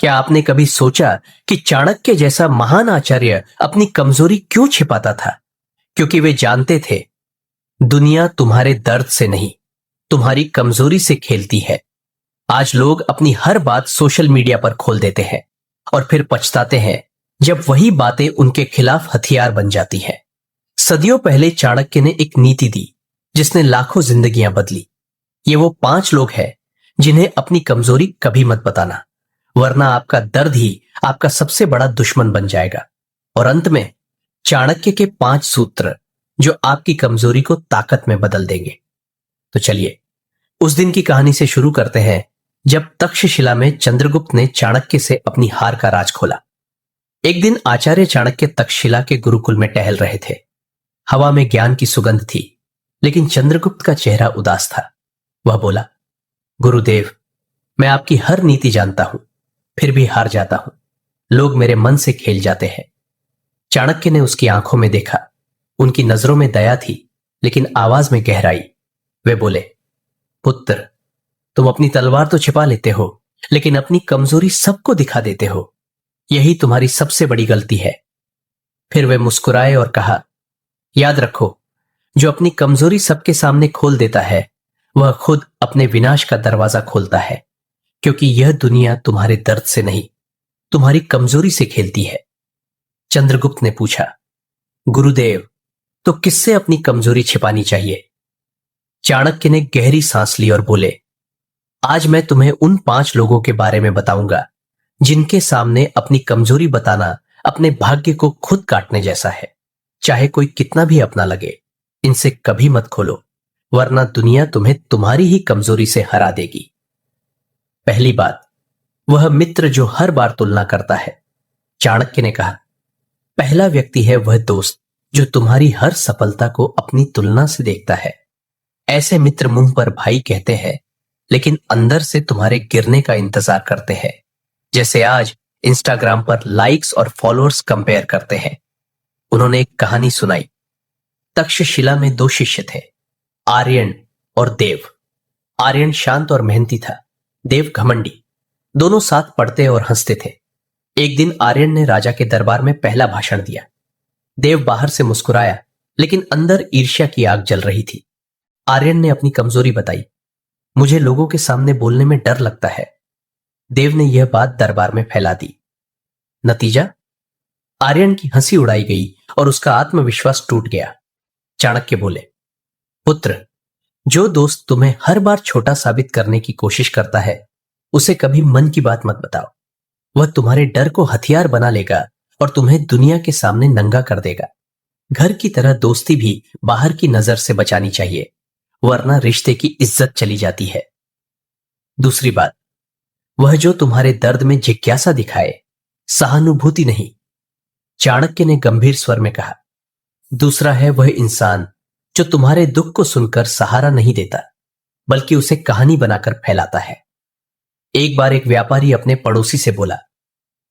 क्या आपने कभी सोचा कि चाणक्य जैसा महान आचार्य अपनी कमजोरी क्यों छिपाता था? क्योंकि वे जानते थे दुनिया तुम्हारे दर्द से नहीं, तुम्हारी कमजोरी से खेलती है। आज लोग अपनी हर बात सोशल मीडिया पर खोल देते हैं और फिर पछताते हैं जब वही बातें उनके खिलाफ हथियार बन जाती हैं। सदियों पहले चाणक्य ने एक नीति दी जिसने लाखों जिंदगियां बदली। ये वो 5 लोग हैं जिन्हें अपनी कमजोरी कभी मत बताना, वरना आपका दर्द ही आपका सबसे बड़ा दुश्मन बन जाएगा। और अंत में चाणक्य के 5 सूत्र जो आपकी कमजोरी को ताकत में बदल देंगे। तो चलिए उस दिन की कहानी से शुरू करते हैं जब तक्षशिला में चंद्रगुप्त ने चाणक्य से अपनी हार का राज खोला। एक दिन आचार्य चाणक्य तक्षशिला के गुरुकुल में टहल रहे थे। हवा में ज्ञान की सुगंध थी, लेकिन चंद्रगुप्त का चेहरा उदास था। वह बोला, गुरुदेव, मैं आपकी हर नीति जानता हूं, फिर भी हार जाता हूं। लोग मेरे मन से खेल जाते हैं। चाणक्य ने उसकी आंखों में देखा। उनकी नजरों में दया थी, लेकिन आवाज में गहराई। वे बोले, पुत्र, तुम अपनी तलवार तो छिपा लेते हो, लेकिन अपनी कमजोरी सबको दिखा देते हो। यही तुम्हारी सबसे बड़ी गलती है। फिर वे मुस्कुराए और कहा, याद रखो, जो अपनी कमजोरी सबके सामने खोल देता है वह खुद अपने विनाश का दरवाजा खोलता है, क्योंकि यह दुनिया तुम्हारे दर्द से नहीं, तुम्हारी कमजोरी से खेलती है। चंद्रगुप्त ने पूछा, गुरुदेव, तो किससे अपनी कमजोरी छिपानी चाहिए? चाणक्य ने गहरी सांस ली और बोले, आज मैं तुम्हें उन 5 लोगों के बारे में बताऊंगा जिनके सामने अपनी कमजोरी बताना अपने भाग्य को खुद काटने जैसा है। चाहे कोई कितना भी अपना लगे, इनसे कभी मत खोलो, वरना दुनिया तुम्हें तुम्हारी ही कमजोरी से हरा देगी। पहली बात, वह मित्र जो हर बार तुलना करता है। चाणक्य ने कहा, पहला व्यक्ति है वह दोस्त जो तुम्हारी हर सफलता को अपनी तुलना से देखता है। ऐसे मित्र मुंह पर भाई कहते हैं, लेकिन अंदर से तुम्हारे गिरने का इंतजार करते हैं। जैसे आज इंस्टाग्राम पर लाइक्स और फॉलोअर्स कंपेयर करते हैं। उन्होंने एक कहानी सुनाई। तक्षशिला में 2 शिष्य थे, आर्यन और देव। आर्यन शांत और मेहनती था, देव घमंडी। दोनों साथ पढ़ते और हंसते थे। एक दिन आर्यन ने राजा के दरबार में पहला भाषण दिया। देव बाहर से मुस्कुराया, लेकिन अंदर ईर्ष्या की आग जल रही थी। आर्यन ने अपनी कमजोरी बताई, मुझे लोगों के सामने बोलने में डर लगता है। देव ने यह बात दरबार में फैला दी। नतीजा, आर्यन की हंसी उड़ाई गई और उसका आत्मविश्वास टूट गया। चाणक्य बोले, पुत्र, जो दोस्त तुम्हें हर बार छोटा साबित करने की कोशिश करता है, उसे कभी मन की बात मत बताओ। वह तुम्हारे डर को हथियार बना लेगा और तुम्हें दुनिया के सामने नंगा कर देगा। घर की तरह दोस्ती भी बाहर की नजर से बचानी चाहिए, वरना रिश्ते की इज्जत चली जाती है। दूसरी बात, वह जो तुम्हारे दर्द में जिज्ञासा दिखाए, सहानुभूति नहीं। चाणक्य ने गंभीर स्वर में कहा, दूसरा है वह इंसान जो तुम्हारे दुख को सुनकर सहारा नहीं देता, बल्कि उसे कहानी बनाकर फैलाता है। एक बार एक व्यापारी अपने पड़ोसी से बोला,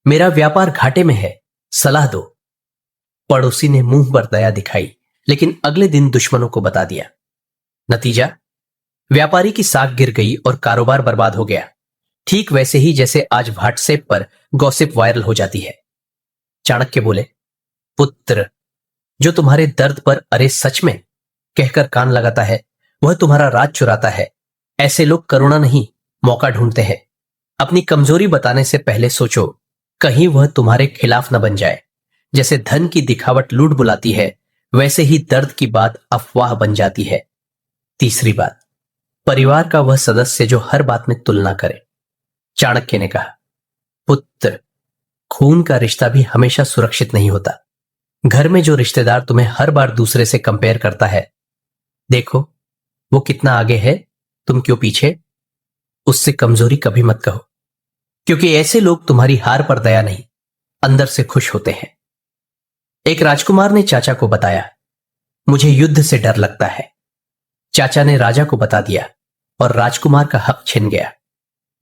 मेरा व्यापार घाटे में है, सलाह दो। पड़ोसी ने मुंह पर दया दिखाई, लेकिन अगले दिन दुश्मनों को बता दिया। नतीजा, व्यापारी की साख गिर गई और कारोबार बर्बाद हो गया, ठीक वैसे ही जैसे आज व्हाट्सएप पर गॉसिप वायरल हो जाती है। चाणक्य बोले, पुत्र, जो तुम्हारे दर्द पर अरे सच में कहकर कान लगाता है, वह तुम्हारा राज चुराता है। ऐसे लोग करुणा नहीं, मौका ढूंढते हैं। अपनी कमजोरी बताने से पहले सोचो, कहीं वह तुम्हारे खिलाफ न बन जाए। जैसे धन की दिखावट लूट बुलाती है, वैसे ही दर्द की बात अफवाह बन जाती है। तीसरी बात, परिवार का वह सदस्य जो हर बात में तुलना करे। चाणक्य ने कहा, पुत्र, खून का रिश्ता भी हमेशा सुरक्षित नहीं होता। घर में जो रिश्तेदार तुम्हें हर बार दूसरे से कंपेयर करता है, देखो वो कितना आगे है, तुम क्यों पीछे, उससे कमजोरी कभी मत कहो, क्योंकि ऐसे लोग तुम्हारी हार पर दया नहीं, अंदर से खुश होते हैं। एक राजकुमार ने चाचा को बताया, मुझे युद्ध से डर लगता है। चाचा ने राजा को बता दिया और राजकुमार का हक छिन गया।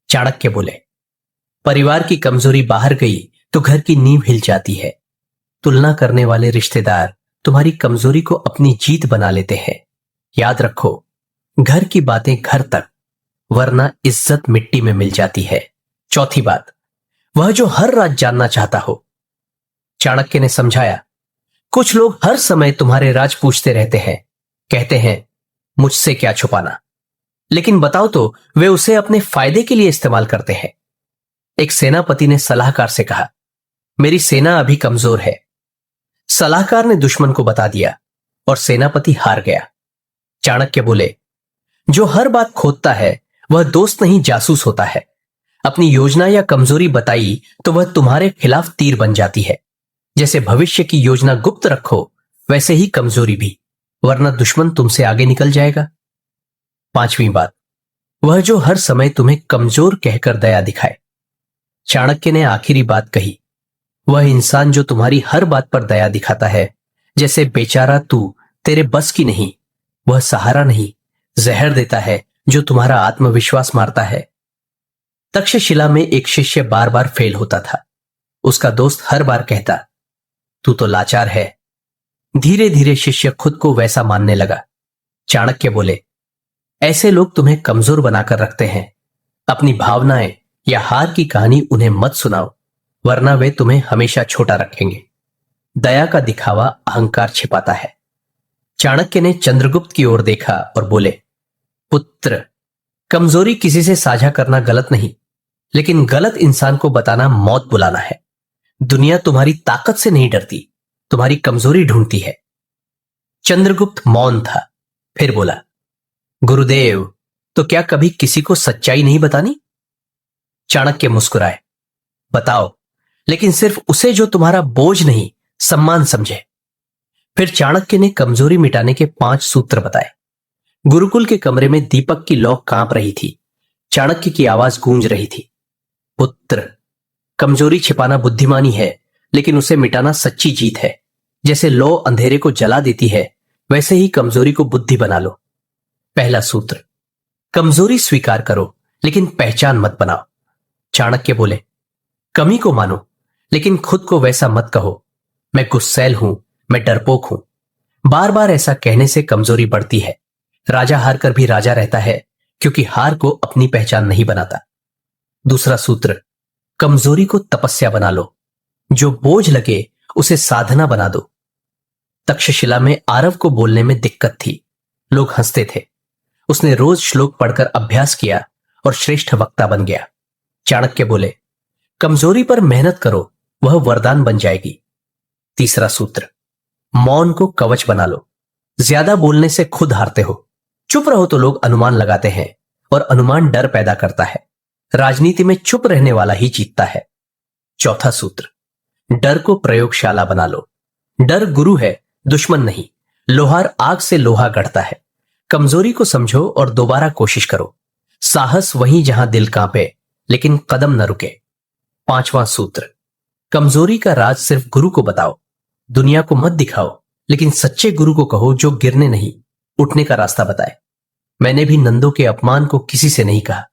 चाणक्य बोले, परिवार की कमजोरी बाहर गई तो घर की नींव हिल जाती है। तुलना करने वाले रिश्तेदार तुम्हारी कमजोरी को अपनी जीत बना लेते हैं। याद रखो, घर की बातें घर तक, वरना इज्जत मिट्टी में मिल जाती है। चौथी बात, वह जो हर रात जानना चाहता हो। चाणक्य ने समझाया, कुछ लोग हर समय तुम्हारे राज पूछते रहते हैं, कहते हैं मुझसे क्या छुपाना, लेकिन बताओ तो वे उसे अपने फायदे के लिए इस्तेमाल करते हैं। एक सेनापति ने सलाहकार से कहा, मेरी सेना अभी कमजोर है। सलाहकार ने दुश्मन को बता दिया और सेनापति हार गया। चाणक्य बोले, जो हर बात खोदता है वह दोस्त नहीं जासूस होता है। अपनी योजना या कमजोरी बताई तो वह तुम्हारे खिलाफ तीर बन जाती है। जैसे भविष्य की योजना गुप्त रखो, वैसे ही कमजोरी भी, वरना दुश्मन तुमसे आगे निकल जाएगा। पांचवी बात, वह जो हर समय तुम्हें कमजोर कहकर दया दिखाए। चाणक्य ने आखिरी बात कही, वह इंसान जो तुम्हारी हर बात पर दया दिखाता है, जैसे बेचारा तू तेरे बस की नहीं, वह सहारा नहीं, जहर देता है जो तुम्हारा आत्मविश्वास मारता है। तक्षशिला में एक शिष्य बार बार फेल होता था। उसका दोस्त हर बार कहता, तू तो लाचार है। धीरे धीरे शिष्य खुद को वैसा मानने लगा। चाणक्य बोले, ऐसे लोग तुम्हें कमजोर बनाकर रखते हैं। अपनी भावनाएं या हार की कहानी उन्हें मत सुनाओ, वरना वे तुम्हें हमेशा छोटा रखेंगे। दया का दिखावा अहंकार छिपाता है। चाणक्य ने चंद्रगुप्त की ओर देखा और बोले, पुत्र, कमजोरी किसी से साझा करना गलत नहीं, लेकिन गलत इंसान को बताना मौत बुलाना है। दुनिया तुम्हारी ताकत से नहीं डरती, तुम्हारी कमजोरी ढूंढती है। चंद्रगुप्त मौन था, फिर बोला, गुरुदेव, तो क्या कभी किसी को सच्चाई नहीं बतानी? चाणक्य मुस्कुराए, बताओ, लेकिन सिर्फ उसे जो तुम्हारा बोझ नहीं, सम्मान समझे। फिर चाणक्य ने कमजोरी मिटाने के 5 सूत्र बताए। गुरुकुल के कमरे में दीपक की लौ कांप रही थी। चाणक्य की आवाज गूंज रही थी, पुत्र, कमजोरी छिपाना बुद्धिमानी है, लेकिन उसे मिटाना सच्ची जीत है। जैसे लौ अंधेरे को जला देती है, वैसे ही कमजोरी को बुद्धि बना लो। पहला सूत्र, कमजोरी स्वीकार करो, लेकिन पहचान मत बनाओ। चाणक्य बोले, कमी को मानो, लेकिन खुद को वैसा मत कहो, मैं गुस्सैल हूं, मैं डरपोक हूं। बार बार ऐसा कहने से कमजोरी बढ़ती है। राजा हार कर भी राजा रहता है, क्योंकि हार को अपनी पहचान नहीं बनाता। दूसरा सूत्र, कमजोरी को तपस्या बना लो। जो बोझ लगे उसे साधना बना दो। तक्षशिला में आरव को बोलने में दिक्कत थी, लोग हंसते थे। उसने रोज श्लोक पढ़कर अभ्यास किया और श्रेष्ठ वक्ता बन गया। चाणक्य बोले, कमजोरी पर मेहनत करो, वह वरदान बन जाएगी। तीसरा सूत्र, मौन को कवच बना लो। ज्यादा बोलने से खुद हारते हो। चुप रहो तो लोग अनुमान लगाते हैं, और अनुमान डर पैदा करता है। राजनीति में चुप रहने वाला ही जीतता है। चौथा सूत्र, डर को प्रयोगशाला बना लो। डर गुरु है, दुश्मन नहीं। लोहार आग से लोहा गढ़ता है। कमजोरी को समझो और दोबारा कोशिश करो। साहस वहीं जहां दिल कांपे, लेकिन कदम न रुके। पांचवां सूत्र, कमजोरी का राज सिर्फ गुरु को बताओ। दुनिया को मत दिखाओ, लेकिन सच्चे गुरु को कहो जो गिरने नहीं, उठने का रास्ता बताए। मैंने भी नंदों के अपमान को किसी से नहीं कहा,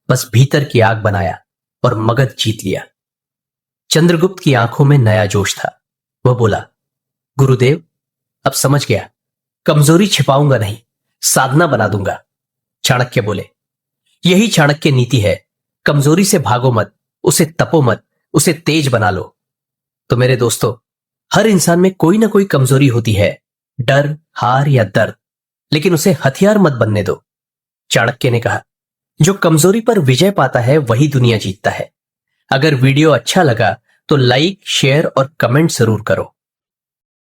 बस भीतर की आग बनाया और मगध जीत लिया। चंद्रगुप्त की आंखों में नया जोश था। वह बोला, गुरुदेव, अब समझ गया, कमजोरी छिपाऊंगा नहीं, साधना बना दूंगा। चाणक्य बोले, यही चाणक्य नीति है। कमजोरी से भागो मत, उसे तपो मत, उसे तेज बना लो। तो मेरे दोस्तों, हर इंसान में कोई ना कोई कमजोरी होती है, डर, हार या दर्द, लेकिन उसे हथियार मत बनने दो। चाणक्य ने कहा, जो कमजोरी पर विजय पाता है वही दुनिया जीतता है। अगर वीडियो अच्छा लगा तो लाइक, शेयर और कमेंट जरूर करो।